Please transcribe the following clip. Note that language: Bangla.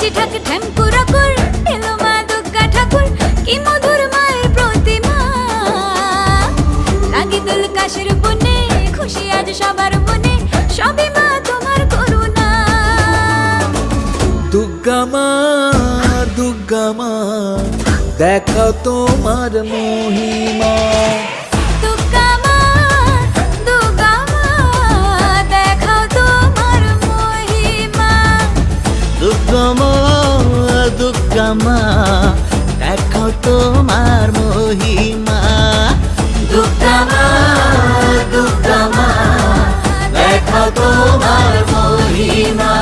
বাজি ঠাক ঠ্যাঙ্কুরা কুর এলো মা দুর্গা ঠাকুর কি মধুর মায়ের প্রতিমা লাগে দুল কাশের বনে খুশি আজ সবার মনে সবই মা তোমার করুণা দুর্গা মা দেখাও তোমার মহিমা দুর্গা মা দেখাও তোমার মহিমা দুর্গা মা দেখাও তোমার মহিমা দুর্গা মা দেখাও তোমার মহিমা